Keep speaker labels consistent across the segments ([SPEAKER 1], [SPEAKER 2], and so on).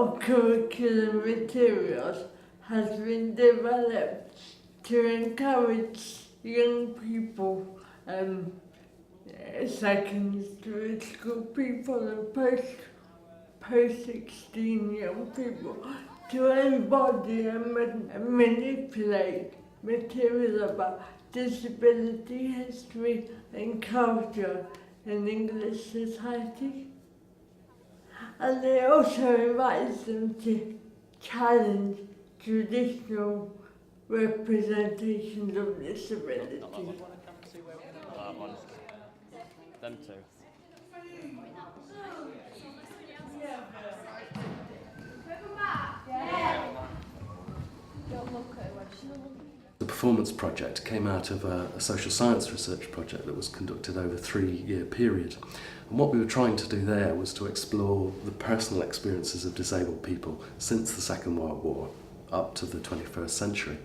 [SPEAKER 1] of curriculum materials has been developed to encourage young people, secondary school people and post-16 young people to embody and manipulate material about disability history and culture in English society. And it also invites them to challenge traditional representations of disability.
[SPEAKER 2] Them two.
[SPEAKER 3] The performance project came out of a social science research project that was conducted over a 3-year period. And what we were trying to do there was to explore the personal experiences of disabled people since the Second World War up to the 21st century.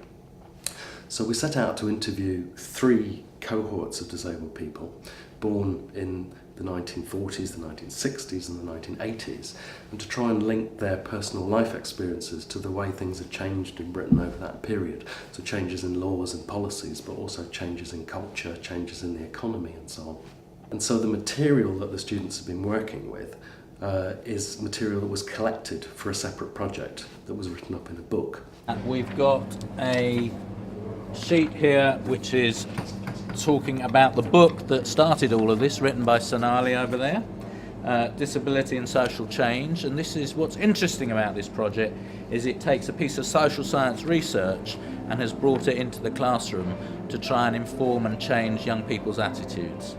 [SPEAKER 3] So we set out to interview 3 cohorts of disabled people born in the 1940s, the 1960s and the 1980s, and to try and link their personal life experiences to the way things had changed in Britain over that period. So changes in laws and policies, but also changes in culture, changes in the economy and so on. And so the material that the students have been working with is material that was collected for a separate project that was written up in a book.
[SPEAKER 4] We've got a sheet here which is talking about the book that started all of this, written by Sonali over there, Disability and Social Change. And this is what's interesting about this project, is it takes a piece of social science research and has brought it into the classroom to try and inform and change young people's attitudes.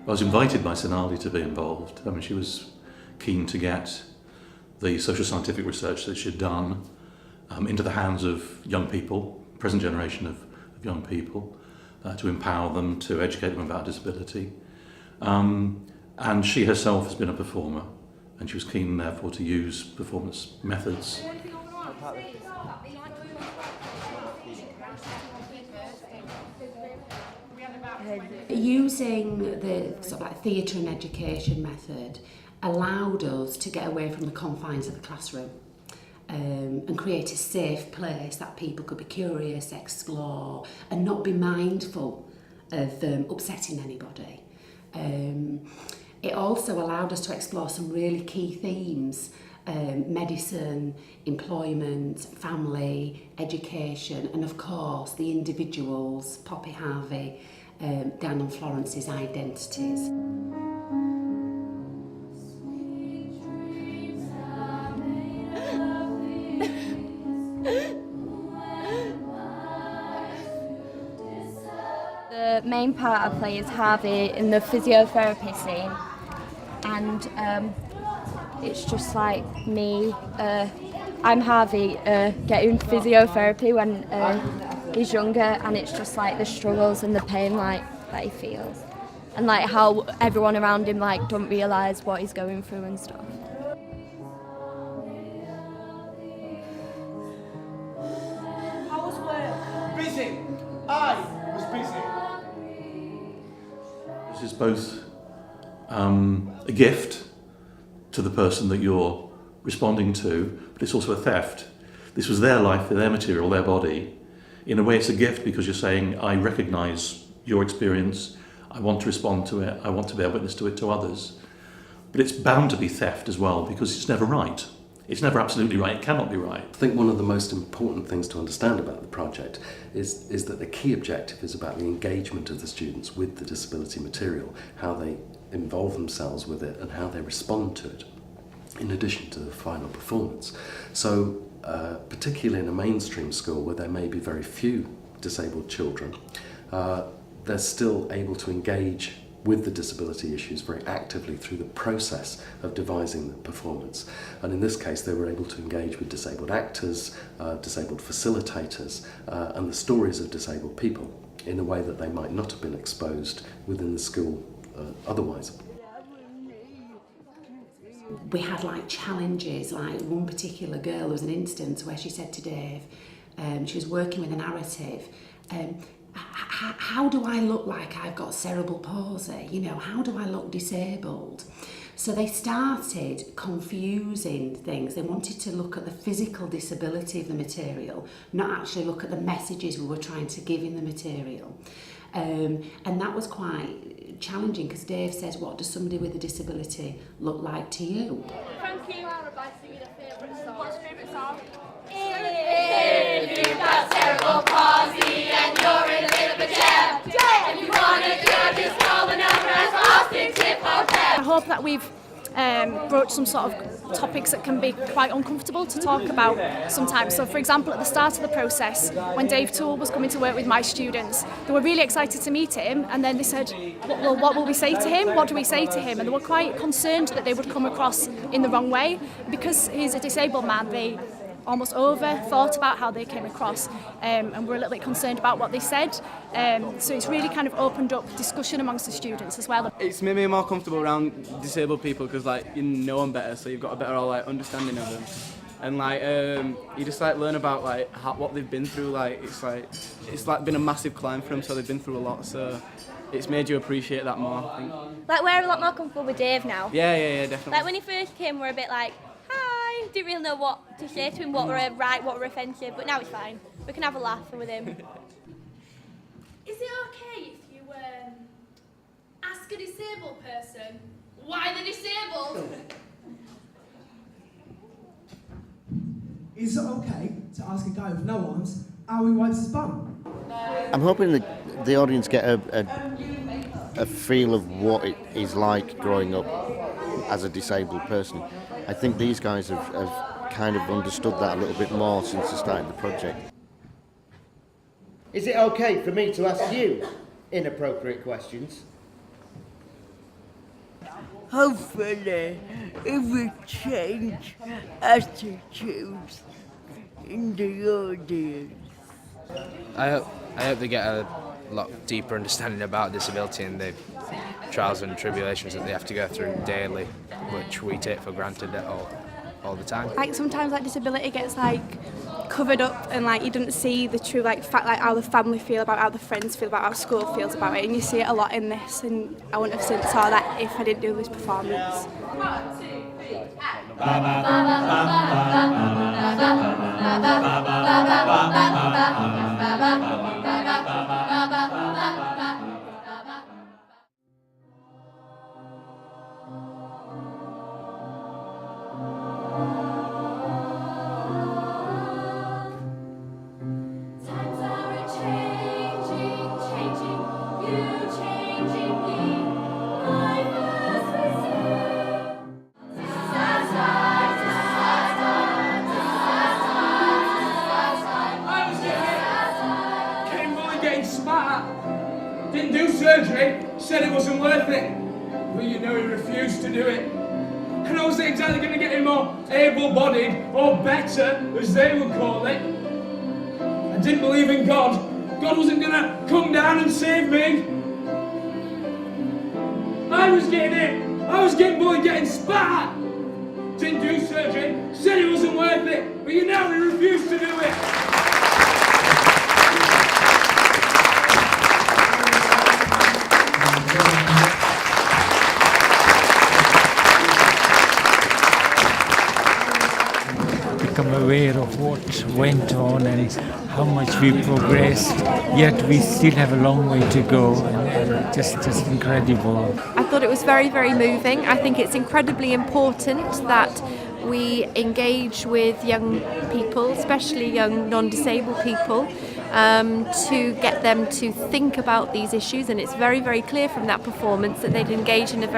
[SPEAKER 5] I was invited by Sonali to be involved. I mean, she was keen to get the social scientific research that she'd done into the hands of young people, present generation of young people, to empower them, to educate them about disability. And she herself has been a performer, and she was keen therefore to use performance methods.
[SPEAKER 6] Using the sort of like theatre and education method allowed us to get away from the confines of the classroom and create a safe place that people could be curious, explore and not be mindful of upsetting anybody. It also allowed us to explore some really key themes: medicine, employment, family, education, and of course the individuals, Poppy Harvey, Dan and Florence's identities.
[SPEAKER 7] The main part I play is Harvey in the physiotherapy scene, and it's just like me. I'm Harvey getting physiotherapy when he's younger, and it's just like the struggles and the pain like that he feels, and like how everyone around him like don't realise what he's going through and stuff.
[SPEAKER 8] How was work? Busy. I was busy.
[SPEAKER 5] This is both a gift to the person that you're responding to, but it's also a theft. This was their life, their material, their body. In a way, it's a gift because you're saying, I recognise your experience, I want to respond to it, I want to bear witness to it to others. But it's bound to be theft as well because it's never right. It's never absolutely right, it cannot be right.
[SPEAKER 3] I think one of the most important things to understand about the project is that the key objective is about the engagement of the students with the disability material, how they involve themselves with it and how they respond to it, in addition to the final performance. So, particularly in a mainstream school where there may be very few disabled children, they're still able to engage with the disability issues very actively through the process of devising the performance. And in this case, they were able to engage with disabled actors, disabled facilitators, and the stories of disabled people in a way that they might not have been exposed within the school otherwise.
[SPEAKER 6] We had like challenges, like one particular girl, there was an instance where she said to Dave, she was working with a narrative, how do I look like I've got cerebral palsy? You know, how do I look disabled? So they started confusing things. They wanted to look at the physical disability of the material, not actually look at the messages we were trying to give in the material. And that was quite challenging because Dave says, what does somebody with a disability look like to you?
[SPEAKER 7] Thank you, Laura, by singing a favourite song. What's your favourite song?
[SPEAKER 9] If you've got cerebral palsy and you're in a bit of a jam, and you want to cure, just call the number as Austin Tip Hotel.
[SPEAKER 10] I hope that we've broached some sort of topics that can be quite uncomfortable to talk about sometimes. So for example, at the start of the process, when Dave Toole was coming to work with my students, they were really excited to meet him, and then they said, well, what will we say to him? What do we say to him? And they were quite concerned that they would come across in the wrong way. Because he's a disabled man, they almost thought about how they came across, and were a little bit concerned about what they said. So it's really kind of opened up discussion amongst the students as well.
[SPEAKER 11] It's made me more comfortable around disabled people because like you know them better, so you've got a better like understanding of them, and like you just like learn about like what they've been through. Like it's like been a massive climb for them, so they've been through a lot. So it's made you appreciate that more, I think.
[SPEAKER 7] Like, we're a lot more comfortable with Dave now.
[SPEAKER 11] Yeah, definitely.
[SPEAKER 7] Like, when he first came, we're a bit like, hi, didn't really know what to say to him, what were right, what were offensive, but now it's fine. We can have a laugh with him.
[SPEAKER 9] Is it okay if you ask a disabled person why they're disabled?
[SPEAKER 8] Is it okay to ask a guy with no arms how he wipes his bum?
[SPEAKER 12] I'm hoping that the audience get a feel of what it is like growing up as a disabled person. I think these guys have kind of understood that a little bit more since they started the project.
[SPEAKER 13] Is it okay for me to ask you inappropriate questions?
[SPEAKER 1] Hopefully, it will change attitudes in the audience.
[SPEAKER 2] I hope they get a lot deeper understanding about disability and the trials and tribulations that they have to go through daily, which we take for granted all the time.
[SPEAKER 10] Like sometimes like disability gets like covered up, and like you don't see the true like fact, like how the family feel about, how the friends feel about, how school feels about it, and you see it a lot in this, and I wouldn't have saw that if I didn't do this performance.
[SPEAKER 9] 1, 2, 3, act. Times are changing, you changing me. Life as we
[SPEAKER 8] Came bully getting spat at. Didn't do surgery, said it wasn't worth it. Well, you know he refused to do it. And I wasn't exactly going to get him more able-bodied, or better, as they would call it. I didn't believe in God. God wasn't going to come down and save me. I was getting bullied, getting spat at. Didn't do surgery, said it wasn't worth it. But you know he refused to do it.
[SPEAKER 14] Become aware of what went on and how much we progressed, yet we still have a long way to go, and just incredible.
[SPEAKER 15] I thought it was very, very moving. I think it's incredibly important that we engage with young people, especially young non-disabled people, to get them to think about these issues, and it's very, very clear from that performance that they'd engage in at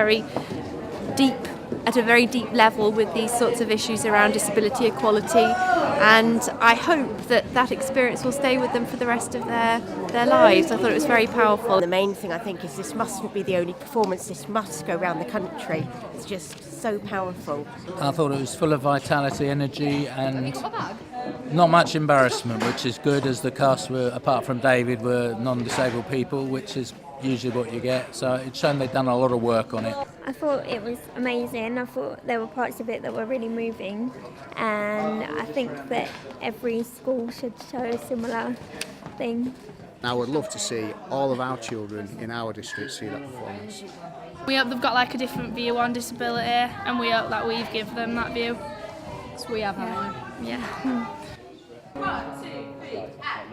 [SPEAKER 15] a very deep level with these sorts of issues around disability equality, and I hope that that experience will stay with them for the rest of their lives. I thought it was very powerful.
[SPEAKER 16] The main thing I think is this mustn't be the only performance, this must go around the country. It's just so powerful.
[SPEAKER 4] I thought it was full of vitality, energy, and not much embarrassment, which is good, as the cast were, apart from David, were non-disabled people, which is usually what you get. So it's shown they've done a lot of work on it.
[SPEAKER 7] I thought it was amazing. I thought there were parts of it that were really moving, and I think that every school should show a similar thing.
[SPEAKER 17] I would love to see all of our children in our district see that performance.
[SPEAKER 18] We hope they've got like a different view on disability, and we hope that we've given them that view.
[SPEAKER 19] So we have, haven't we?
[SPEAKER 18] Yeah.
[SPEAKER 9] 1, 2, 3, act.